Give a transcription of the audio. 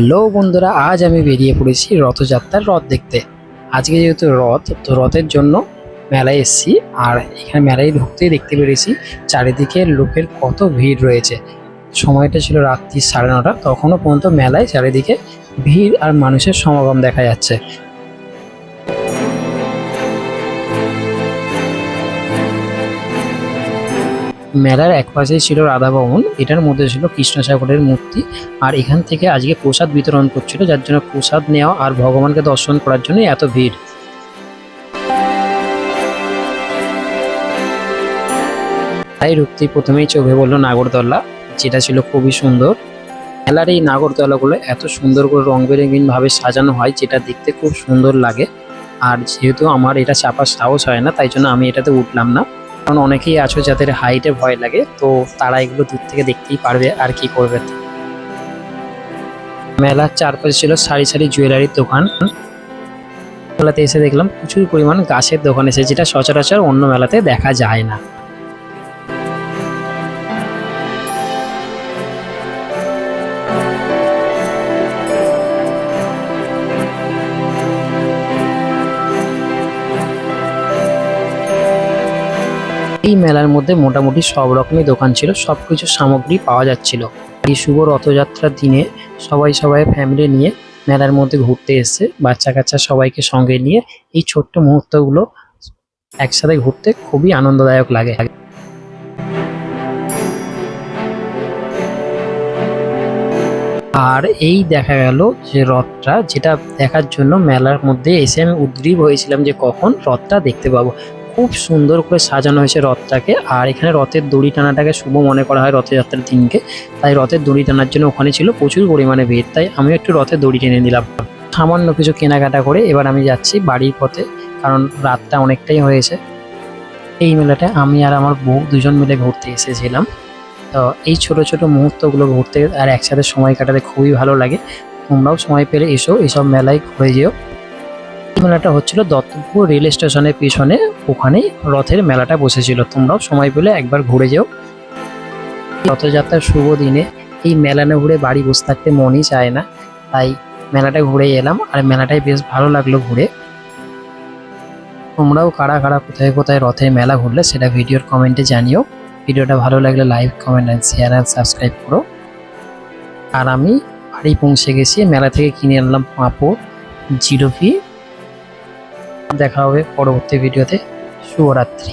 Hello বন্ধুরা, আজ আমি বেরিয়ে পড়েছি রথযাত্রার রথ দেখতে। আজকে যেহেতু রথ, তো রথের জন্য মেলায় এসেছি। আর এখানে মেলায় ঢুকতেই দেখতে পেরেছি চারিদিকে লোকের কত ভিড় রয়েছে। সময়টা ছিল রাত্রি 9:30, তখনও পর্যন্ত মেলায় চারিদিকে ভিড় আর মানুষের সমাগম দেখা যাচ্ছে। মেলার একপাশেই ছিল রাধা ভবন, এটার মধ্যে ছিল কৃষ্ণ ঠাকুরের মূর্তি। আর এখান থেকে আজকে প্রসাদ বিতরণ করছিল, যার জন্য প্রসাদ নেওয়া আর ভগবানকে দর্শন করার জন্য এত ভিড়। তাই ঢুকতেই প্রথমেই চোখে বললো নাগরদোলা, যেটা ছিল খুবই সুন্দর। মেলার এই নাগরদোলাগুলো এত সুন্দর করে রং বেরঙিন ভাবে সাজানো হয়, যেটা দেখতে খুব সুন্দর লাগে। আর যেহেতু আমার এটা চাপার সাহস হয় না, তাই জন্য আমি এটাতে উঠলাম না। কারণ অনেকেই আছো যাদের হাইটে ভয় লাগে, তো তারা এগুলো দূর থেকে দেখতেই পারবে আর কি করবে। মেলার চারপাশে ছিল সারি সারি জুয়েলারির দোকান। মেলাতে এসে দেখলাম প্রচুর পরিমাণ গাছের দোকান এসে, যেটা সচরাচর অন্য মেলাতে দেখা যায় না। এই মেলার মধ্যে মোটামুটি সব রকমই দোকান ছিল, সবকিছু সামগ্রী পাওয়া যাচ্ছিল। এই শুভ রথযাত্রার দিনে সবাই ফ্যামিলি নিয়ে মেলার মধ্যে ঘুরতে এসেছে। বাচ্চা কাচ্চা সবাইকে সঙ্গে নিয়ে এই ছোট্ট মুহূর্তগুলো একসাথে ঘুরতে খুবই আনন্দদায়ক লাগে। আর এই দেখা গেল যে রথটা, যেটা দেখার জন্য মেলার মধ্যে এসে আমি উদ্গ্রীব হয়েছিলাম যে কখন রথটা দেখতে পাবো। খুব সুন্দর করে সাজানো হয়েছে রথটাকে। আর এখানে রথের দড়ি টানাটাকে শুভ মনে করা হয় রথযাত্রার দিনকে, তাই রথের দড়ি টানার জন্য ওখানে ছিল প্রচুর পরিমাণে ভিড়। তাই আমিও একটু রথের দড়ি টেনে নিলাম। সামান্য কিছু কেনাকাটা করে এবার আমি যাচ্ছি বাড়ির পথে, কারণ রাতটা অনেকটাই হয়েছে। এই মেলাটা আমি আর আমার বউ দুজন মিলে ঘুরতে এসেছিলাম। তো এই ছোট ছোট মুহূর্তগুলো ঘুরতে আর একসাথে সময় কাটাতে খুবই ভালো লাগে। তোমরাও সময় পেলে এসো, এসব মেলায় ঘুরে যেও। এই মেলাটা হচ্ছিল দত্তপুর রেল স্টেশনের পিছনে, ওখানেই রথের মেলাটা বসেছিল। তোমরাও সময় পেলে একবার ঘুরে যেও। রথযাত্রার শুভ দিনে এই মেলা না ঘুরে বাড়ি বসে থাকতে মনই চায় না, তাই মেলাটা ঘুরে এলাম। আর মেলাটাই বেশ ভালো লাগলো ঘুরে। তোমরাও কারা কারা কোথায় কোথায় রথের মেলা ঘুরলে সেটা ভিডিওর কমেন্টে জানিও। ভিডিওটা ভালো লাগলে like, comment and share and subscribe করো। আর আমি বাড়ি পৌঁছে গেছি, মেলা থেকে কিনে আনলাম পাঁপড়, জিলিপি। দেখা হবে পরবর্তী ভিডিওতে। শুভরাত্রি।